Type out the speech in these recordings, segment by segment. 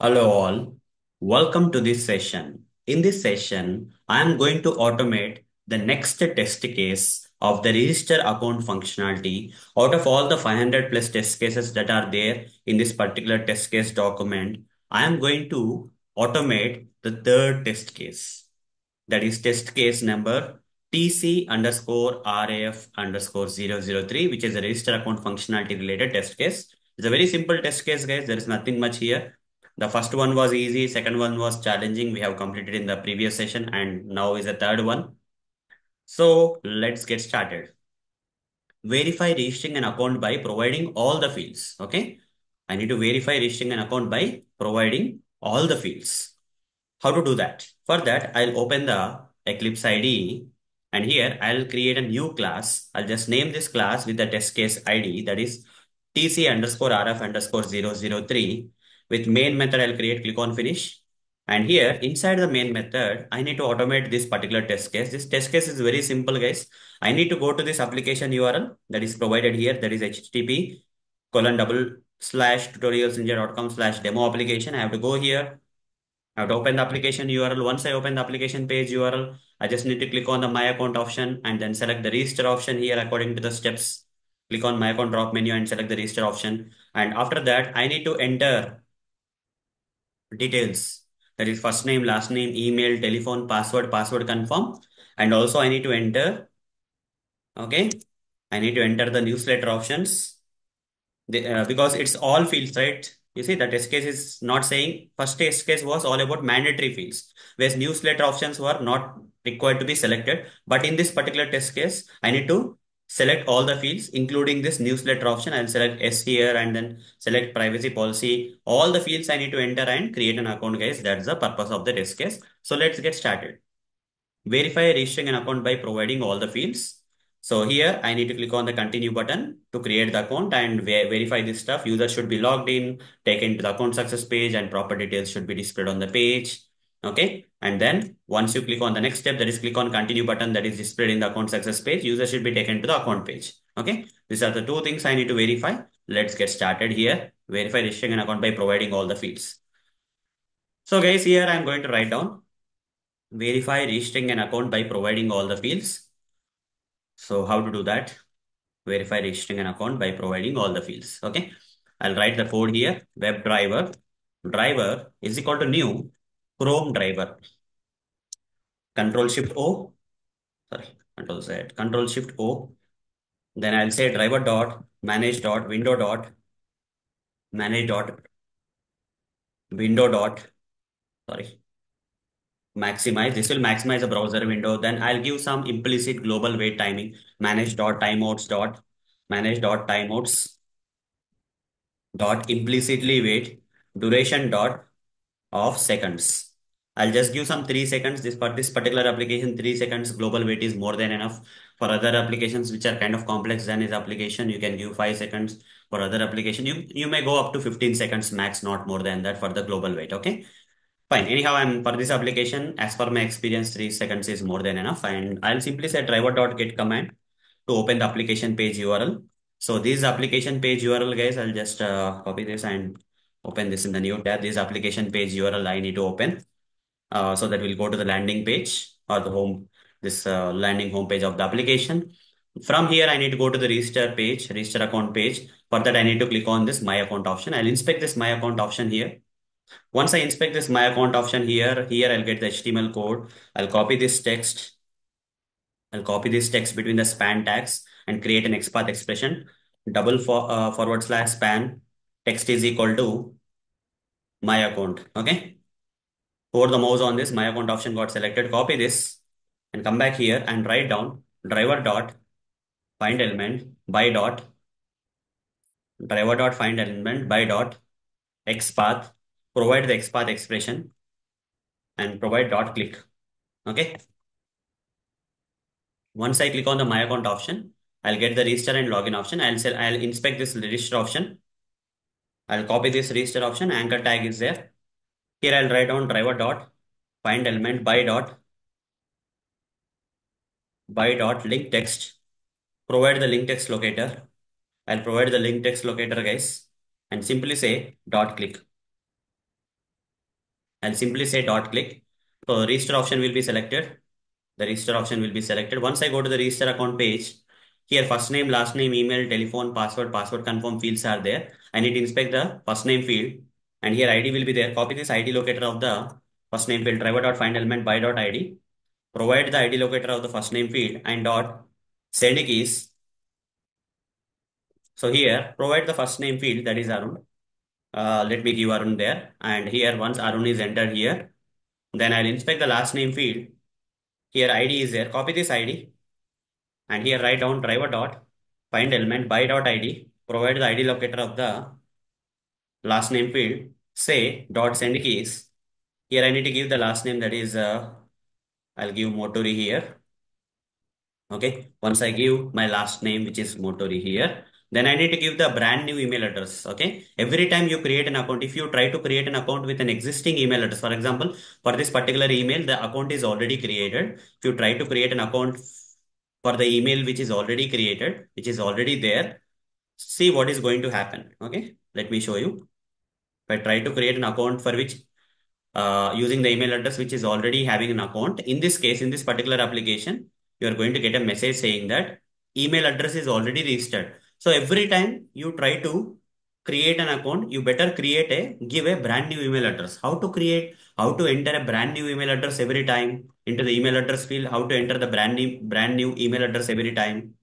Hello all, welcome to this session. In this session, I am going to automate the next test case of the register account functionality out of all the 500 plus test cases that are there in this particular test case document. I am going to automate the third test case. That is test case number TC underscore RAF underscore 003, which is a register account functionality related test case. It's a very simple test case, guys. There is nothing much here. The first one was easy, second one was challenging. We have completed in the previous session, and now is the third one. So let's get started. Verify registering an account by providing all the fields. Okay. I need to verify registering an account by providing all the fields. How to do that? For that, I'll open the Eclipse IDE and here I'll create a new class. I'll just name this class with the test case ID, that is TC underscore RF underscore 003. With main method, I'll create click on finish. And here inside the main method, I need to automate this particular test case. This test case is very simple, guys. I need to go to this application URL that is provided here. That is http colon double slash tutorialsninja.com slash demo application. I have to go here. I have to open the application URL. Once I open the application page URL, I just need to click on the My Account option and then select the register option here according to the steps. Click on My Account drop menu and select the register option. And after that, I need to enter details. That is first name, last name, email, telephone, password confirm. And also I need to enter, okay, I need to enter the newsletter options because it's all fields, right? You see, the test case is not saying first test case was all about mandatory fields, whereas newsletter options were not required to be selected. But in this particular test case, I need to select all the fields, including this newsletter option. I'll select S here and then select privacy policy. All the fields I need to enter and create an account, guys. That's the purpose of the test case. So let's get started. Verify registering an account by providing all the fields. So here I need to click on the continue button to create the account and verify this stuff. User should be logged in, taken to the account success page and proper details should be displayed on the page. Okay. And then once you click on the next step, that is click on continue button that is displayed in the account success page, user should be taken to the account page. Okay. These are the two things I need to verify. Let's get started here. Verify registering an account by providing all the fields. So guys, here I'm going to write down verify registering an account by providing all the fields. So how to do that? Verify registering an account by providing all the fields. Okay. I'll write the code here. Web driver is equal to new Chrome driver. Control Shift O. Sorry. Control Shift O. Then I'll say driver dot manage dot window dot manage dot window dot sorry maximize. This will maximize the browser window. Then I'll give some implicit global wait timing. Manage dot timeouts dot implicitly wait duration dot of seconds. I'll just give some 3 seconds. This for this particular application, 3 seconds global wait is more than enough. For other applications which are kind of complex than his application, you can give 5 seconds. For other application, you may go up to 15 seconds max, not more than that for the global wait. Okay. Fine. Anyhow, I'm for this application, as per my experience, 3 seconds is more than enough. And I'll simply say driver.get command to open the application page URL. So this application page URL, guys, I'll just copy this and open this in the new tab. This application page URL I need to open. So that will go to the landing page or the home, this landing home page of the application. From here, I need to go to the register page, register account page. For that, I need to click on this my account option. I'll inspect this my account option here. Once I inspect this my account option here I'll get the HTML code. I'll copy this text. I'll copy this text between the span tags and create an XPath expression. Forward slash span text is equal to my account. Okay. Hold the mouse on this. My account option got selected. Copy this and come back here and write down driver dot find element by dot driver dot find element by dot XPath. Provide the XPath expression and provide dot click. Okay. Once I click on the My Account option, I'll get the register and login option. I'll inspect this register option. I'll copy this register option. Anchor tag is there. Here I'll write down driver dot find element by dot link text. Provide the link text locator. I'll provide the link text locator, guys, and simply say dot click. I'll simply say dot click. So register option will be selected. The register option will be selected. Once I go to the register account page, here first name, last name, email, telephone, password, password confirm fields are there. I need to inspect the first name field, and here ID will be there. Copy this ID locator of the first name field, driver.find element by dot ID. Provide the ID locator of the first name field and dot send keys. So here provide the first name field, that is Arun. Let me give Arun there, and here once Arun is entered here, then I'll inspect the last name field. Here ID is there. Copy this ID and here write down driver dot find element by dot ID. Provide the ID locator of the last name field. Say dot send keys. Here I need to give the last name, that is I'll give Motori here. Okay. Once I give my last name, which is Motori here, then I need to give the brand new email address. Okay. Every time you create an account, if you try to create an account with an existing email address, for example, for this particular email, the account is already created. If you try to create an account for the email which is already created, which is already there, see what is going to happen. Okay. Let me show you. If I try to create an account for which using the email address which is already having an account. In this case, in this particular application, you are going to get a message saying that email address is already registered. So every time you try to create an account, you better give a brand new email address. How to enter a brand new email address every time into the email address field, how to enter the brand new email address every time.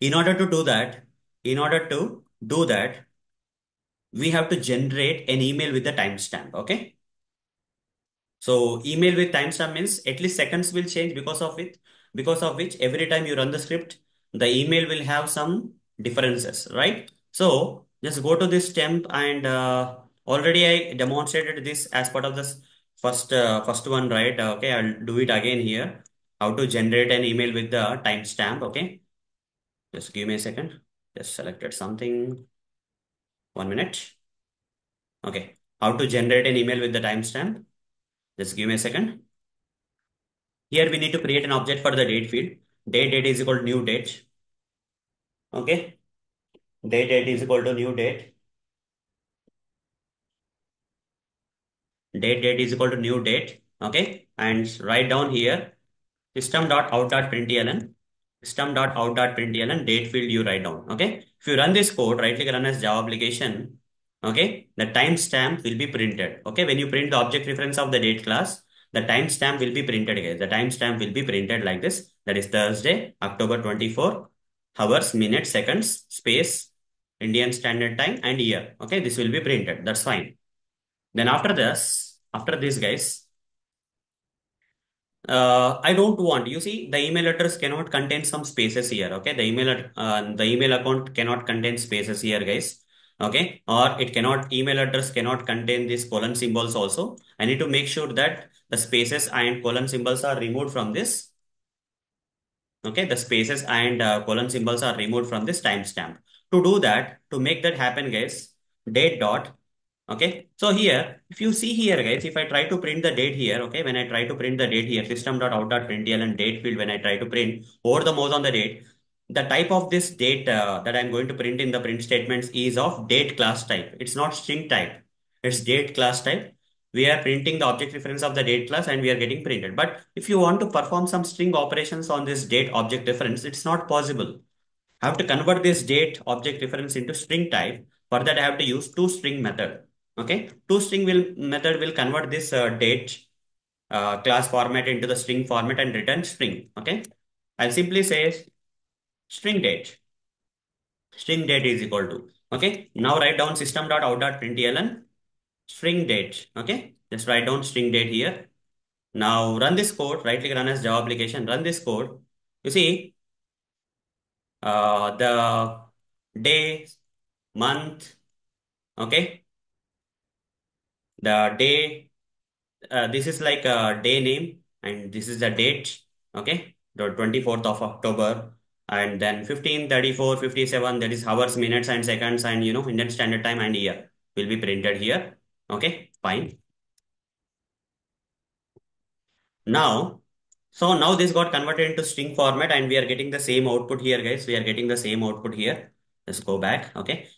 In order to do that, in order to do that, we have to generate an email with the timestamp. Okay. So email with timestamp means at least seconds will change because of which every time you run the script, the email will have some differences, right? So just go to this temp and already I demonstrated this as part of this first one, right? Okay, I'll do it again here. How to generate an email with the timestamp. Okay, just give me a second. Just selected something. 1 minute. Okay, how to generate an email with the timestamp. Just give me a second. Here we need to create an object for the date field. Date is equal to new date. Okay. Date is equal to new date. Date is equal to new date. Okay. And write down here system.out.println. System.out.println date field you write down. Okay. If you run this code, right click run as Java application. Okay. The timestamp will be printed. Okay. When you print the object reference of the date class, the timestamp will be printed, guys. The timestamp will be printed like this. That is Thursday, October 24, hours, minutes, seconds, space, Indian Standard Time, and year. Okay. This will be printed. That's fine. Then after this, guys, I don't want, you see, the email address cannot contain some spaces here. Okay. The email account cannot contain spaces here, guys. Okay. Or email address cannot contain these colon symbols also. I need to make sure that the spaces and colon symbols are removed from this. Okay. The spaces and colon symbols are removed from this timestamp. To do that, to make that happen, guys, date dot. Okay, so here, if you see here, guys, if I try to print the date here, okay, when I try to print the date here, system.out.println date field, when I try to print over the mouse on the date, the type of this date that I'm going to print in the print statements is of date class type. It's not string type. It's date class type. We are printing the object reference of the date class and we are getting printed. But if you want to perform some string operations on this date object reference, it's not possible. I have to convert this date object reference into string type. For that, I have to use toString method. Okay, toString method will convert this date class format into the string format and return string. Okay, I'll simply say string date. String date is equal to. Okay, now write down system.out.println string date. Okay, just write down string date here. Now run this code. Right click run as Java application. Run this code. You see the day, month. Okay, the day, this is like a day name and this is the date. Okay, the 24th of October, and then 15, 34, 57, that is hours, minutes and seconds, and Indian Standard Time and year will be printed here. Okay, fine. Now, so now this got converted into string format and we are getting the same output here, guys. We are getting the same output here. Let's go back. Okay,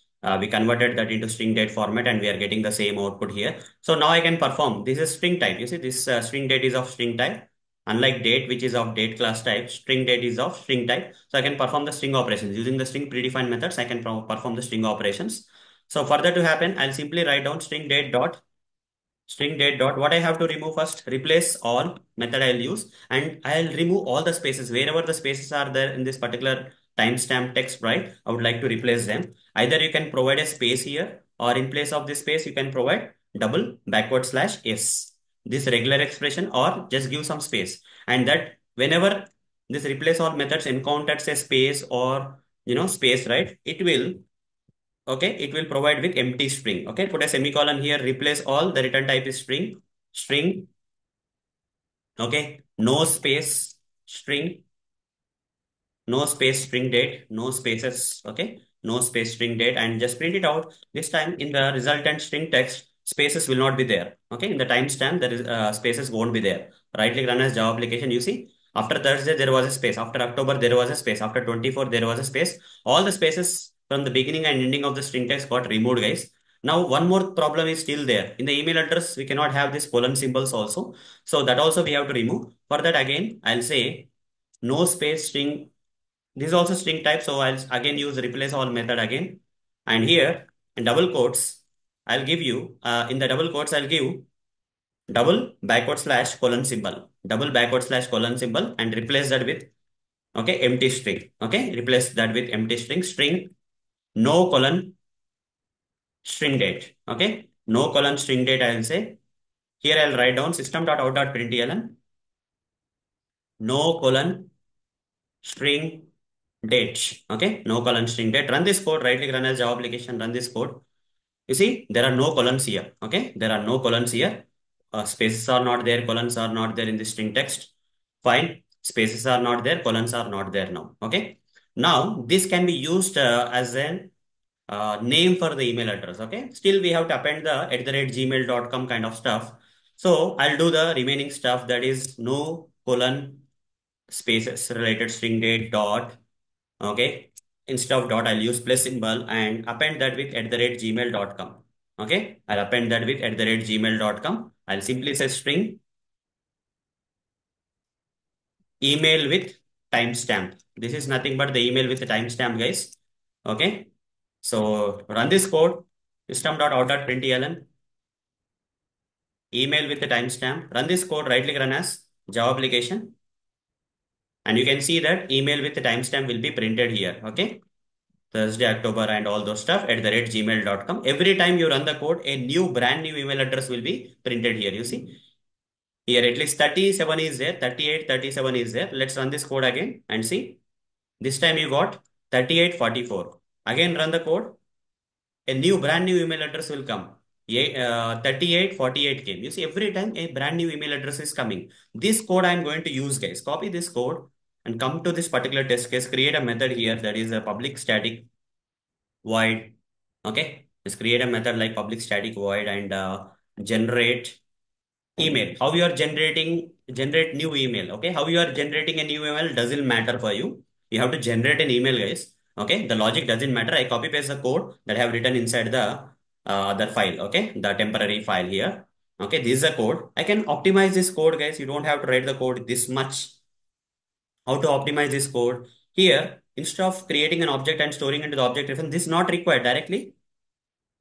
We converted that into string date format and we are getting the same output here. So now I can perform. This is string type. You see, this string date is of string type. Unlike date, which is of date class type, string date is of string type. So I can perform the string operations. Using the string predefined methods, I can perform the string operations. So for that to happen, I'll simply write down string date dot what I have to remove first, replace all method I'll use, and I'll remove all the spaces wherever the spaces are there in this particular timestamp text, right? I would like to replace them. Either you can provide a space here, or in place of this space you can provide double backward slash s, this regular expression, or just give some space. And that whenever this replace all methods encounters a space or space, right, it will, okay, it will provide with empty string. Okay, put a semicolon here, replace all, the return type is string. Okay, no space string, no space string date, no spaces. Okay, no space string date, and just print it out. This time in the resultant string text, spaces will not be there. Okay, in the timestamp, there is spaces won't be there. Right click, run as Java application. You see, after Thursday there was a space, after October there was a space, after 24 there was a space. All the spaces from the beginning and ending of the string text got removed, guys. Now one more problem is still there. In the email address, we cannot have this colon symbols also. So that also we have to remove. For that, again I'll say no space string. This is also string type, so I'll again use replace all method again. And here in double quotes, I'll give you, in the double quotes, I'll give double backward slash colon symbol, double backward slash colon symbol, and replace that with, okay, empty string. Okay, replace that with empty string, no colon string date. Okay, no colon string date, I will say. Here I'll write down system.out.println, no colon string date. Okay, no colon string date. Run this code, right click, run as Java application, run this code. You see, there are no colons here. Okay, there are no colons here. Spaces are not there, colons are not there in the string text. Fine, spaces are not there, colons are not there now. Okay, now this can be used as an name for the email address. Okay, still we have to append the @gmail.com kind of stuff. So I'll do the remaining stuff, that is no colon spaces related string date dot. Okay, instead of dot I'll use plus symbol and append that with @gmail.com. Okay, I'll append that with @gmail.com. I'll simply say string email with timestamp. This is nothing but the email with the timestamp, guys. Okay, so run this code, system.out.println, email with the timestamp. Run this code, right click, run as Java application, and you can see that email with the timestamp will be printed here. Okay, Thursday, October, and all those stuff @gmail.com. Every time you run the code, a new brand new email address will be printed here. You see, here at least 37 is there, 38, 37 is there. Let's run this code again and see. This time you got 38, 44. Again run the code, a new brand new email address will come. 38, 48 came. You see, every time a brand new email address is coming. This code I am going to use, guys. Copy this code and come to this particular test case. Create a method here, that is a public static void. Okay, just create a method like public static void and generate email. How you are generate new email. Okay, how you are generating a new email doesn't matter for you. You have to generate an email, guys. Okay, the logic doesn't matter. I copy paste the code that I have written inside the other file. Okay, the temporary file here. Okay, this is the code. I can optimize this code, guys. You don't have to write the code this much. How to optimize this code? Here, instead of creating an object and storing into the object reference, this is not required directly.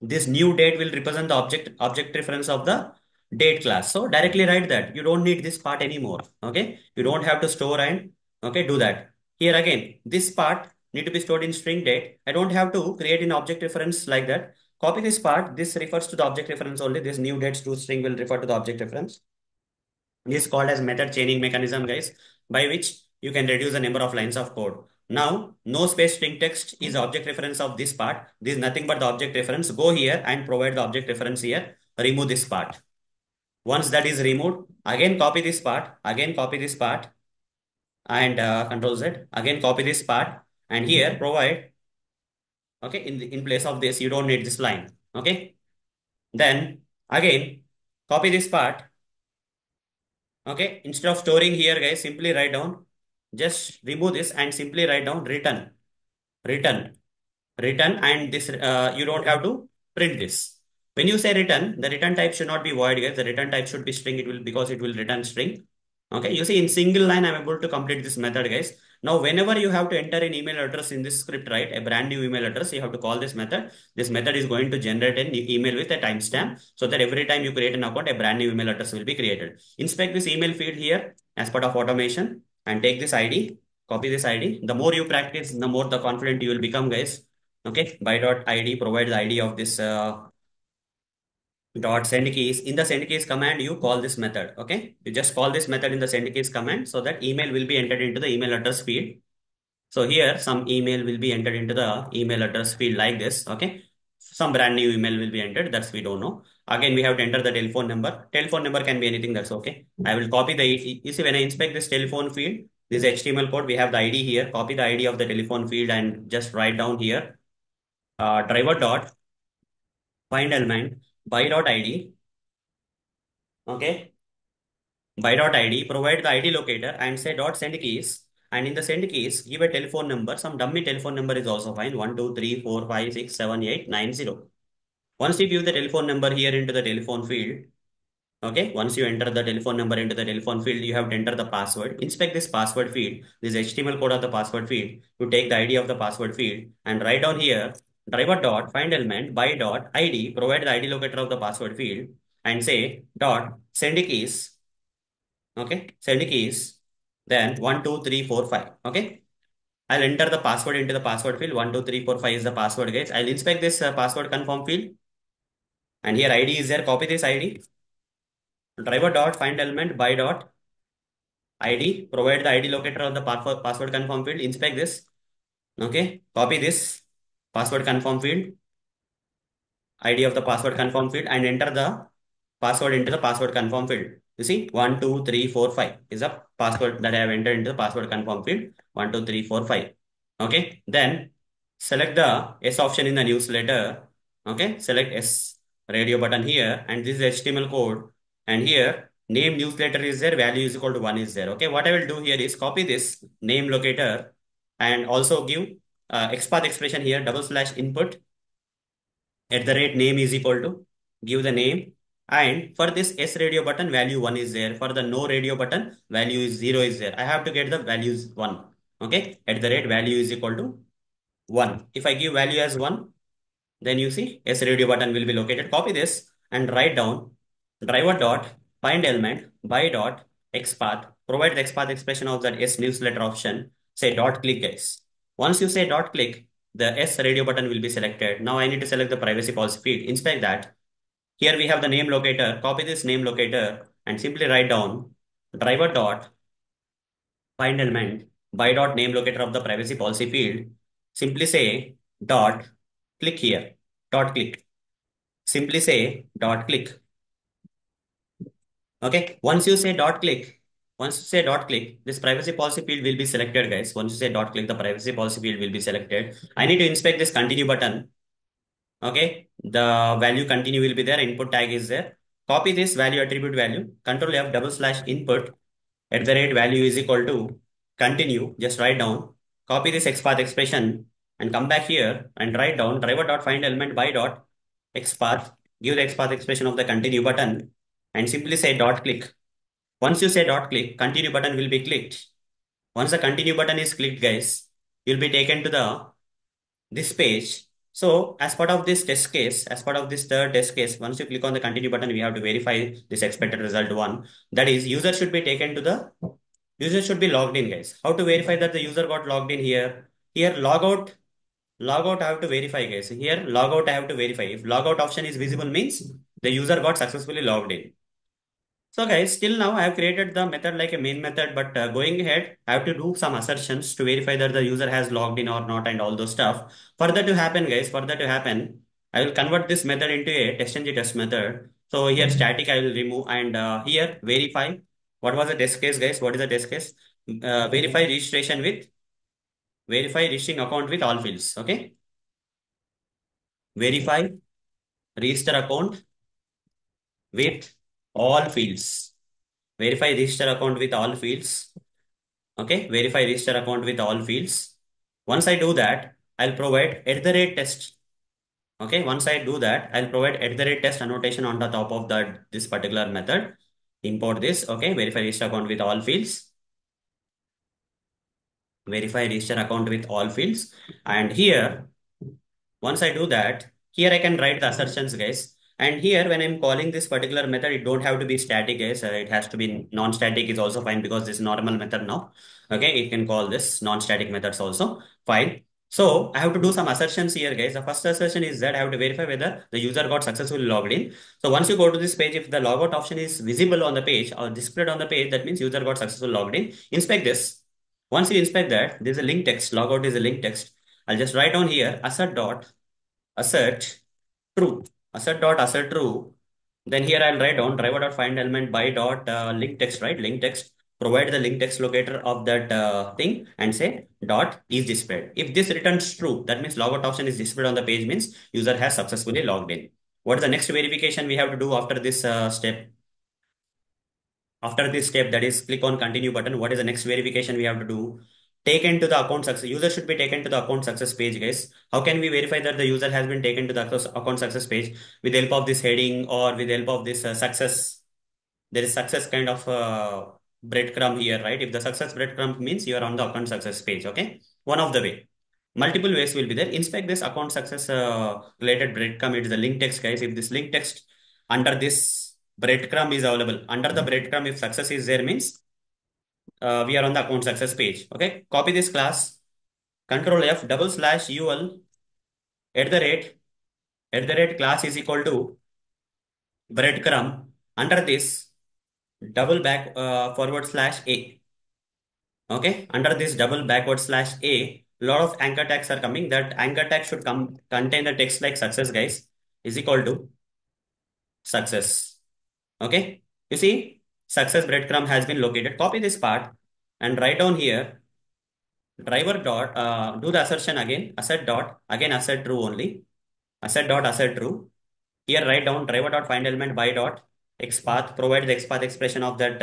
This new date will represent the object reference of the date class. So directly write that. You don't need this part anymore. Okay, you don't have to store and, okay, do that. Here again, this part need to be stored in string date. I don't have to create an object reference like that. Copy this part. This refers to the object reference only. This new dates to string will refer to the object reference. This is called as method chaining mechanism, guys, by which you can reduce the number of lines of code. Now, no space string text is object reference of this part. This is nothing but the object reference. Go here and provide the object reference here. Remove this part. Once that is removed, again copy this part. Again copy this part and Control Z. Again copy this part and here provide. Okay, in place of this, you don't need this line. Okay. Then again copy this part. Okay, instead of storing here, guys, simply write down, just remove this and simply write down return. return, and this you don't have to print this. When you say return, the return type should not be void, guys. The return type should be string. It will, because it will return string. Okay, you see in single line I'm able to complete this method, guys. Now whenever you have to enter an email address in this script, right, a brand new email address, you have to call this method. This method is going to generate an email with a timestamp, so that every time you create an account, a brand new email address will be created. Inspect this email field here as part of automation and take this ID, copy this ID. The more you practice, the more the confident you will become, guys. Okay, by dot ID, provide the ID of this dot send keys. In the send keys command, you call this method. Okay, you just call this method in the send keys command, so that email will be entered into the email address field. So here some email will be entered into the email address field like this. Okay, some brand new email will be entered. That's we don't know. Again, we have to enter the telephone number. Telephone number can be anything. That's okay. I will copy the. You see, when I inspect this telephone field, this HTML code, we have the ID here. Copy the ID of the telephone field and just write down here. Driver dot find element by dot ID. Okay, by dot ID, provide the ID locator and say dot send keys. And in the send keys, give a telephone number. Some dummy telephone number is also fine. 1 2 3 4 5 6 7 8 9 0. Once you give the telephone number here into the telephone field, okay, once you enter the telephone number into the telephone field, you have to enter the password. Inspect this password field, this HTML code of the password field. You take the ID of the password field and write down here driver dot find element by dot ID, provide the ID locator of the password field and say dot send keys. Okay, send keys. Then 1 2 3 4 5. Okay, I'll enter the password into the password field. 1 2 3 4 5 is the password, guys. I'll inspect this password confirm field, and here ID is there. Copy this ID. Driver dot find element by dot ID. Provide the ID locator of the password confirm field. Inspect this. Okay, copy this password confirm field, ID of the password confirm field, and enter the password into the password confirm field. You see, 1 2 3 4 5 is the password that I have entered into the password confirm field. 1 2 3 4 5. Okay. Then select the S option in the newsletter. Okay. Select S radio button here, and this is HTML code. And here name newsletter is there. Value is equal to 1 is there. Okay. What I will do here is copy this name locator and also give XPath expression here, double slash input at the rate name is equal to, give the name, and for this S radio button value 1 is there, for the no radio button value is 0 is there. I have to get the values 1. Okay, at the rate value is equal to 1. If I give value as 1, then you see S radio button will be located. Copy this and write down driver dot find element by dot XPath, provide the XPath expression of that S newsletter option, say dot click, guys. Once you say dot click, the S radio button will be selected. Now I need to select the privacy policy field. Inspect that. Here we have the name locator. Copy this name locator and simply write down driver dot find element by dot name locator of the privacy policy field. Simply say dot click here. Dot click. Simply say dot click. Okay. Once you say dot click, this privacy policy field will be selected, guys. Once you say dot click, the privacy policy field will be selected. I need to inspect this continue button. Okay, the value continue will be there. Input tag is there. Copy this value attribute value. Control F double slash input at the rate value is equal to continue. Just write down. Copy this XPath expression and come back here and write down driver dot find element by dot XPath. Give the XPath expression of the continue button and simply say dot click. Once you say dot click, continue button will be clicked. Once the continue button is clicked, guys, you'll be taken to the this page. So as part of this test case, as part of this third test case, once you click on the continue button, we have to verify this expected result one. That is, user should be taken to the user should be logged in, guys. How to verify that the user got logged in here? Here logout I have to verify, guys. Here logout I have to verify. If logout option is visible means the user got successfully logged in. So guys, till now I have created the method like a main method, but going ahead, I have to do some assertions to verify that the user has logged in or not and all those stuff. For that to happen, guys, for that to happen, I will convert this method into a test-ng test method. So here static I will remove, and here verify. What was the test case, guys? What is the test case? Verify registration with, verify registering account with all fields. Okay. Verify register account with all fields. Verify register account with all fields. Okay, verify register account with all fields. Once I do that, I'll provide at the rate test. Okay, once I do that, I'll provide at the rate test annotation on the top of that this particular method. Import this. Okay, verify register account with all fields. Verify register account with all fields. And here, once I do that, here I can write the assertions, guys. And here, when I'm calling this particular method, it don't have to be static, guys. It has to be non-static is also fine because this is normal method now. Okay, you can call this non-static methods also fine. So I have to do some assertions here, guys. The first assertion is that I have to verify whether the user got successfully logged in. So once you go to this page, if the logout option is visible on the page or displayed on the page, that means user got successfully logged in. Inspect this. Once you inspect that, there's a link text. Logout is a link text. I'll just write down here assert dot assert true. Assert dot assert true. Then here I'll write down driver dot find element by dot link text, right? Link text. Provide the link text locator of that thing and say dot is displayed. If this returns true, that means logout option is displayed on the page means user has successfully logged in. What is the next verification we have to do after this step? After this step, that is click on continue button. What is the next verification we have to do? Taken to the account success. User should be taken to the account success page, guys. How can we verify that the user has been taken to the account success page? With the help of this heading or with the help of this success. There is success kind of breadcrumb here, right? If the success breadcrumb means you are on the account success page, okay? One of the way. Multiple ways will be there. Inspect this account success related breadcrumb. It is the link text, guys. If this link text under this breadcrumb is available, under the breadcrumb, if success is there means we are on the account success page. Okay. Copy this class. Control F double slash UL at the rate class is equal to breadcrumb. Under this double back forward slash A. Okay, under this double backward slash A, lot of anchor tags are coming. That anchor tag should come contain the text like success, guys, is equal to success. Okay, you see, success breadcrumb has been located. Copy this part and write down here driver dot do the assertion again, assert dot again assert true only, assert dot assert true. Here write down driver dot find element by dot xpath, provide the xpath expression of that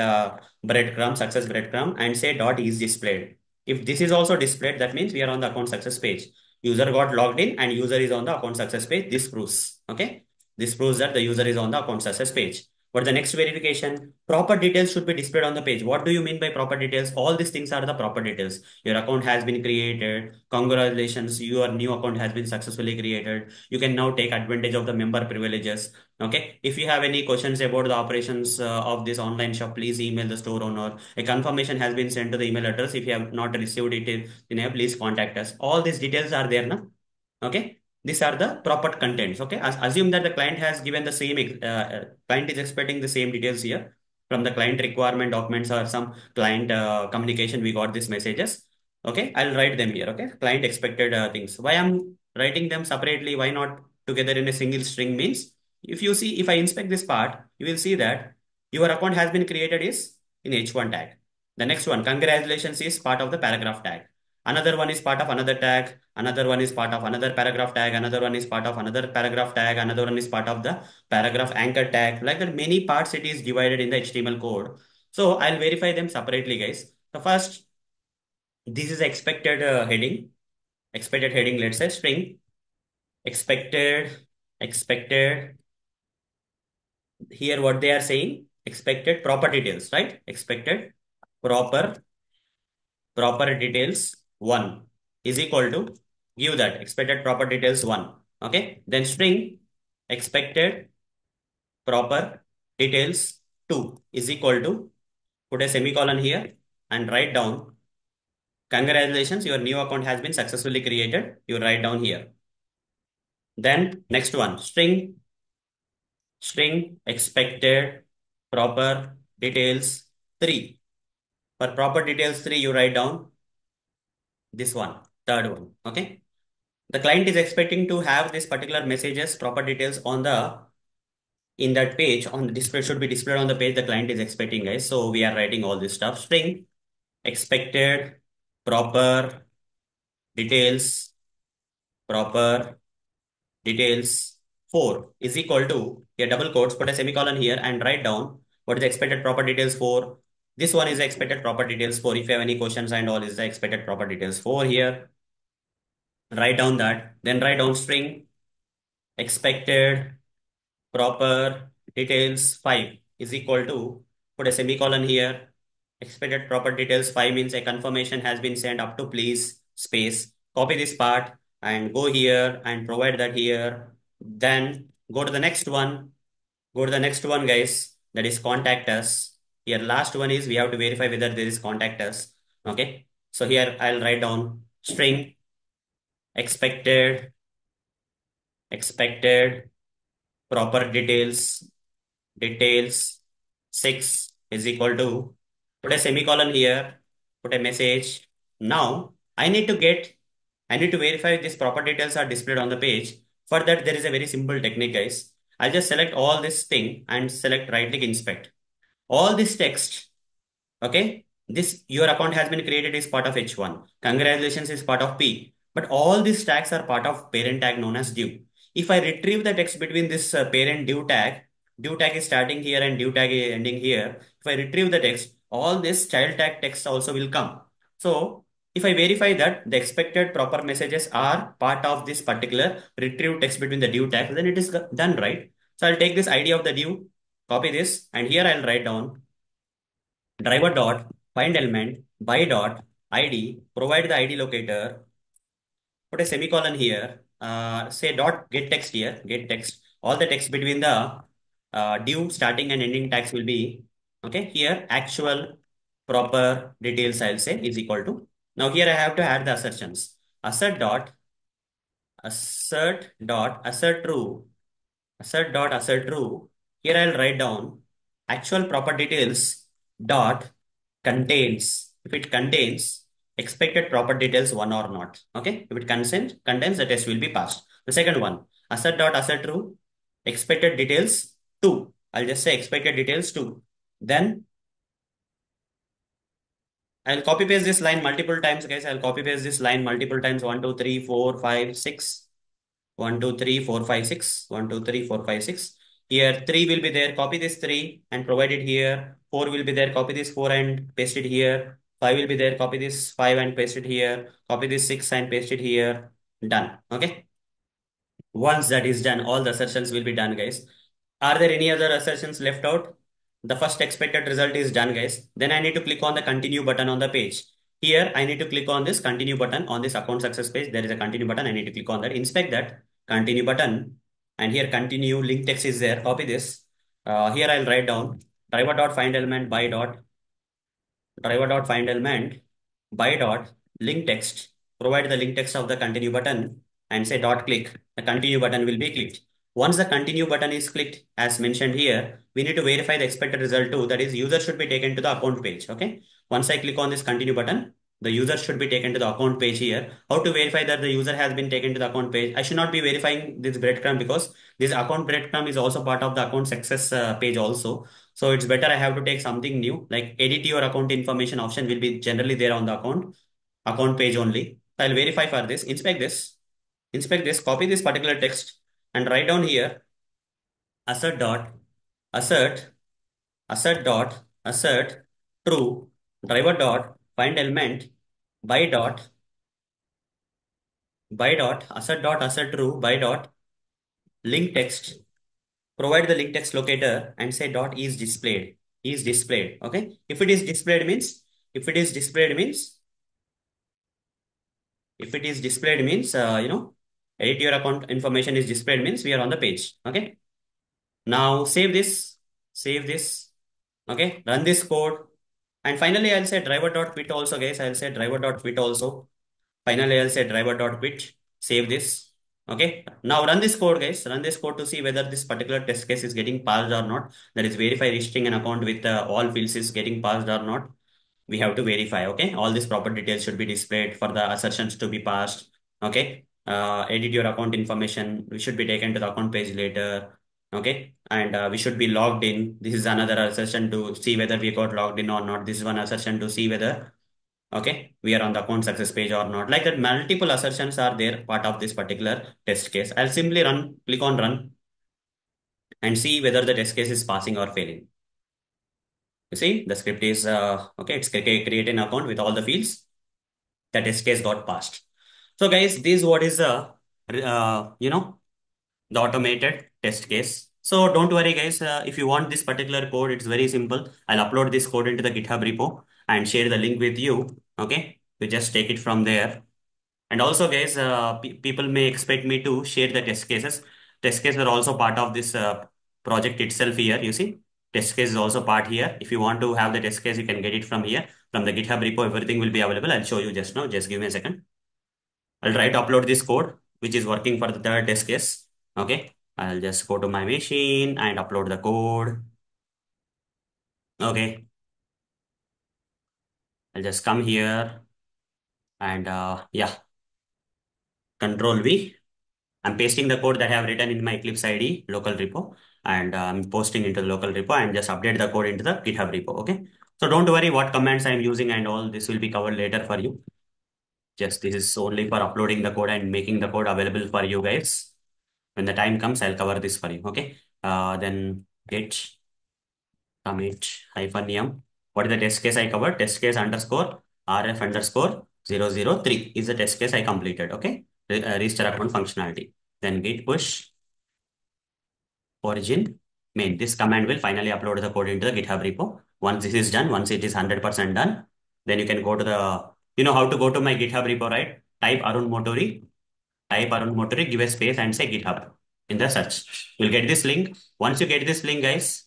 breadcrumb, success breadcrumb, and say dot is displayed. If this is also displayed, that means we are on the account success page. User got logged in and user is on the account success page. This proves, okay? This proves that the user is on the account success page. For the next verification, proper details should be displayed on the page. What do you mean by proper details? All these things are the proper details. Your account has been created. Congratulations, your new account has been successfully created. You can now take advantage of the member privileges. Okay. If you have any questions about the operations of this online shop, please email the store owner. A confirmation has been sent to the email address. If you have not received it, please contact us. All these details are there now. Okay. These are the proper contents. Okay. Assume that the client has given the same, client is expecting the same details here from the client requirement documents or some client communication. We got these messages. Okay. I'll write them here. Okay. Client expected things. Why I'm writing them separately? Why not together in a single string means if you see, if I inspect this part, you will see that your account has been created is in H1 tag. The next one, congratulations is part of the paragraph tag. Another one is part of another tag. Another one is part of another paragraph tag. Another one is part of another paragraph tag. Another one is part of the paragraph anchor tag. Like that, many parts it is divided in the HTML code. So I'll verify them separately, guys. The first, this is expected heading. Expected heading, let's say string. Expected. Here, what they are saying, expected proper details, right? Expected proper details 1 is equal to give that expected proper details 1. Okay. Then string expected proper details 2 is equal to put a semicolon here and write down congratulations, your new account has been successfully created. You write down here. Then next one, string expected proper details 3. For proper details 3, you write down this one, third one. Okay. The client is expecting to have this particular messages, proper details on the in that page on the display should be displayed on the page the client is expecting, guys. So we are writing all this stuff. String expected proper details proper details 4 is equal to here double quotes, put a semicolon here and write down what is the expected proper details 4. This one is the expected proper details 4. If you have any questions and all is the expected proper details 4 here. Write down that. Then write down string expected proper details 5 is equal to, put a semicolon here. Expected proper details 5 means a confirmation has been sent up to please space. Copy this part and go here and provide that here. Then go to the next one. Go to the next one, guys. That is contact us. Here, last one is we have to verify whether there is contact us. Okay. So here I'll write down string expected expected proper details 6 is equal to, put a semicolon here, put a message. Now I need to verify if these proper details are displayed on the page. For that, there is a very simple technique, guys. I'll just select all this thing and select right click inspect. All this text. Okay. This your account has been created is part of H1. Congratulations is part of P. But all these tags are part of parent tag known as div. If I retrieve the text between this parent div tag is starting here and div tag is ending here. If I retrieve the text, all this child tag text also will come. So if I verify that the expected proper messages are part of this particular retrieve text between the div tag, then it is done, right? So I'll take this ID of the div, copy this, and here I'll write down driver dot find element by dot id, provide the id locator, put a semicolon here, say dot get text here, get text. All the text between the div starting and ending tags will be okay. Here actual proper details I'll say is equal to. Now here I have to add the assertions. Assert true. Assert true. Here I'll write down actual proper details dot contains. If it contains expected proper details one or not. Okay. If it contains the test will be passed. The second one, assert true. Expected details two. I'll just say expected details two. Then I'll copy paste this line multiple times, guys. I'll copy paste this line multiple times. 1, 2, 3, 4, 5, 6. 1, 2, 3, 4, 5, 6. 1, 2, 3, 4, 5, 6. Here 3 will be there. Copy this 3 and provide it here. 4 will be there. Copy this 4 and paste it here. 5 will be there. Copy this 5 and paste it here. Copy this 6 and paste it here. Done. Okay. Once that is done, all the assertions will be done, guys. Are there any other assertions left out? The first expected result is done, guys. Then I need to click on the continue button on the page. Here, I need to click on this continue button on this account success page. There is a continue button. I need to click on that. Inspect that continue button. And here continue link text is there. Copy this. Here I'll write down driver.find element by dot driver.find element by dot link text. Provide the link text of the continue button and say dot click. The continue button will be clicked. Once the continue button is clicked, as mentioned here, we need to verify the expected result too. That is, user should be taken to the account page. Okay. Once I click on this continue button, the user should be taken to the account page here. How to verify that the user has been taken to the account page? I should not be verifying this breadcrumb because this account breadcrumb is also part of the account success page also. So it's better I have to take something new, like edit your account information option will be generally there on the account page only. So I'll verify for this, inspect this, copy this particular text and write down here assert dot assert assert true driver dot find element by dot assert true by dot link text, provide the link text locator and say dot is displayed. Okay. If it is displayed means, if it is displayed means, if it is displayed means, edit your account information is displayed means we are on the page. Okay. Now save this. Okay. Run this code. And finally, I'll say driver.quit also, guys. I'll say driver.quit also. Finally, I'll say driver.quit. Save this. Okay. Now run this code, guys. Run this code to see whether this particular test case is getting passed or not. That is verify registering an account with all fields is getting passed or not. We have to verify. Okay. All these proper details should be displayed for the assertions to be passed. Okay. Edit your account information. We should be taken to the account page later. Okay. And we should be logged in. This is another assertion to see whether we got logged in or not. This is one assertion to see whether, okay, we are on the account success page or not. Like that, multiple assertions are there part of this particular test case. I'll simply click on run and see whether the test case is passing or failing. You see, the script is, okay, it's create an account with all the fields. The test case got passed. So guys, this what is the automated test case. So don't worry guys, if you want this particular code, it's very simple. I'll upload this code into the GitHub repo and share the link with you. Okay, you just take it from there. And also guys, people may expect me to share the test cases. Test cases are also part of this project itself here. You see, test case is also part here. If you want to have the test case, you can get it from here. From the GitHub repo, everything will be available. I'll show you just now. Just give me a second. I'll try to upload this code, which is working for the third test case. Okay. I'll just go to my machine and upload the code. Okay. I'll just come here and yeah, Control V. I'm pasting the code that I have written in my Eclipse IDE local repo and I'm posting into the local repo and just update the code into the GitHub repo. Okay. So don't worry what commands I'm using and all this will be covered later for you. Just this is only for uploading the code and making the code available for you guys. When the time comes, I'll cover this for you. Okay. Then git commit -m. What is the test case I covered? Test case underscore rf underscore 003 is the test case I completed. Okay. Restore account functionality. Then git push origin main. This command will finally upload the code into the GitHub repo. Once this is done, once it is 100% done, then you can go to the, you know how to go to my GitHub repo, right? Type Arun Motori, give a space and say GitHub in the search. You'll get this link. Once you get this link, guys,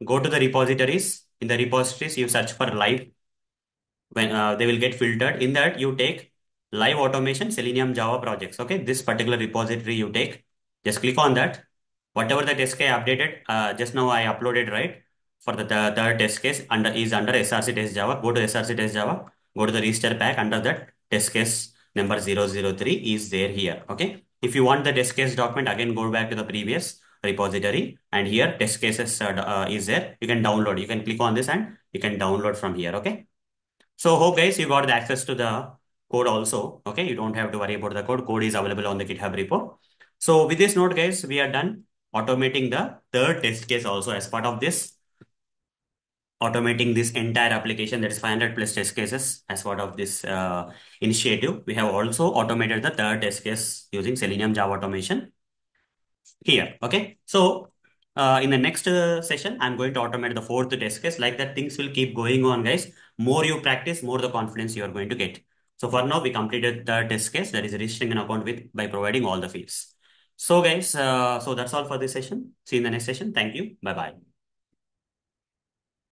go to the repositories. In the repositories, you search for live when they will get filtered. In that, you take live automation Selenium Java projects. Okay, this particular repository you take, just click on that. Whatever the test case updated, just now I uploaded right for the third test case under SRC test Java. Go to SRC test Java. Go to the register pack under that test case number 003 is there here. Okay, if you want the test case document, again go back to the previous repository and here test cases is there. You can download. You can click on this and you can download from here. Okay. So hope guys you got the access to the code also. Okay, you don't have to worry about the code. Code is available on the GitHub repo. So with this note, guys, we are done automating the third test case also as part of this automating this entire application that is 500 plus test cases as part of this initiative. We have also automated the third test case using Selenium Java automation here. Okay. So in the next session, I'm going to automate the fourth test case. Like that, things will keep going on, guys. More you practice, more the confidence you are going to get. So for now, we completed the test case that is registering an account with by providing all the fields. So guys, so that's all for this session. See you in the next session. Thank you. Bye bye.